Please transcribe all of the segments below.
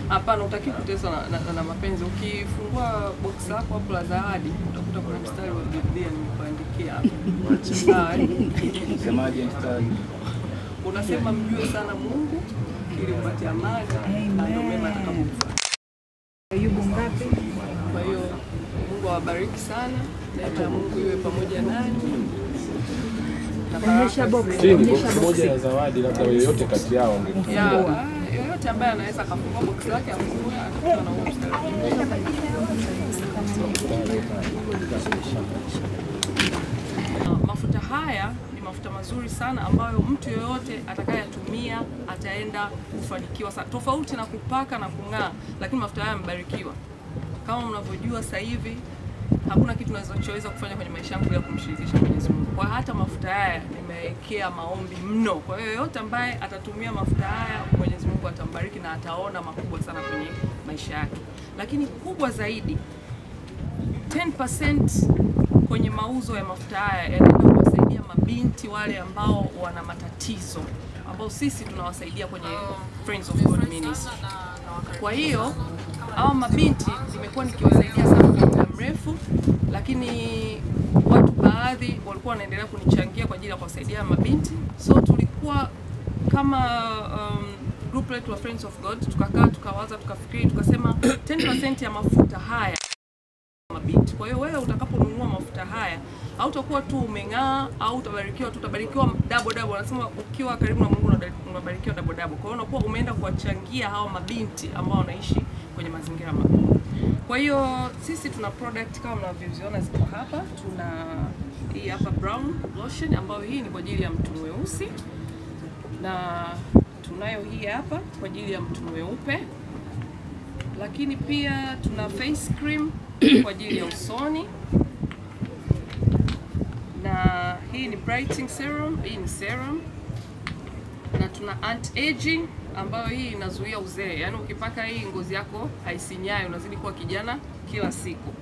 Hapana, utaki kuteswa na mapenzi. Ukifungua box lako hapo la zawadi utakuta kuna mstari wa Biblia nimekuandikia hapo. Semaje mstari? Unasema mjue sana Mungu ili upate amani na ndio mema atakapokufanya. Ayubu ngapi? Kwa hiyo Mungu awabariki sana. Neema ya Mungu iwe pamoja nanyi. Onyesha box. Moja ya zawadi labda yoyote kati yao angefungua. Yoyote ambaye anaweza kufungua box lake afungue atakuwa na huo mstari. Mafuta haya ni mafuta mazuri sana ambayo mtu yoyote atakayetumia ataenda kufanikiwa sana. Tofauti na kupaka na kung'aa, lakini mafuta haya yamebarikiwa. Kama mnavyojua sasa hivi hakuna kitu ninachoweza kufanya kwenye maisha yangu bila kumshirikisha Mwenyezi Mungu. Kwa hata mafuta haya nimewekea maombi mno. Kwa hiyo yoyote ambaye atatumia mafuta haya Mwenyezi Mungu atambariki na ataona makubwa sana kwenye maisha yake. Lakini kubwa zaidi 10% kwenye mauzo ya mafuta haya yanaenda kuwasaidia mabinti wale ambao wana matatizo, ambao sisi tunawasaidia kwenye Friends of God Ministry. Kwa hiyo hao mabinti nimekuwa nikiwasaidia sana kwa muda mrefu, lakini watu baadhi walikuwa wanaendelea kunichangia kwa ajili ya kuwasaidia mabinti. So tulikuwa kama group letu wa Friends of God tukakaa tukawaza tukafikiri tukasema 10% ya mafuta haya mabinti. Kwa hiyo wewe utakaponunua mafuta haya hautakuwa tu umeng'aa au utabarikiwa tu, utabarikiwa double. Wanasema ukiwa karibu na Mungu unabarikiwa double. Kwa hiyo unakuwa umeenda kuwachangia hao mabinti ambao wanaishi kwenye mazingira magumu. Kwa hiyo sisi tuna product kama mnavyoziona ziko hapa. Tuna hii hapa brown lotion ambayo hii ni kwa ajili ya mtu mweusi, na tunayo hii hapa kwa ajili ya mtu mweupe, lakini pia tuna face cream kwa ajili ya usoni, na hii ni brightening serum, hii ni serum, na tuna anti-aging ambayo hii inazuia uzee. Yaani ukipaka hii ngozi yako haisinyai, unazidi kuwa kijana kila siku.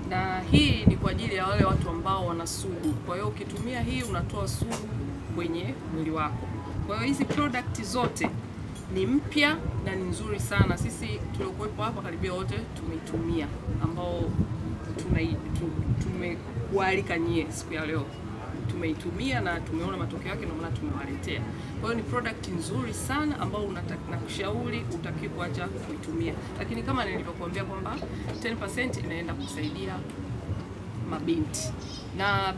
Na hii ni kwa ajili ya wale watu ambao wana sugu. Kwa hiyo ukitumia hii unatoa sugu kwenye mwili wako. Kwa hiyo hizi product zote ni mpya na ni nzuri sana. Sisi tuliokuwepo hapa karibia wote tumeitumia, ambao tumekualika nyie siku ya leo. Tumeitumia na tumeona matokeo yake, ndio maana tumewaletea. Kwa hiyo ni product nzuri sana ambao nakushauri utaki kuacha kuitumia. Lakini kama nilivyokuambia kwamba 10% inaenda kusaidia mabinti na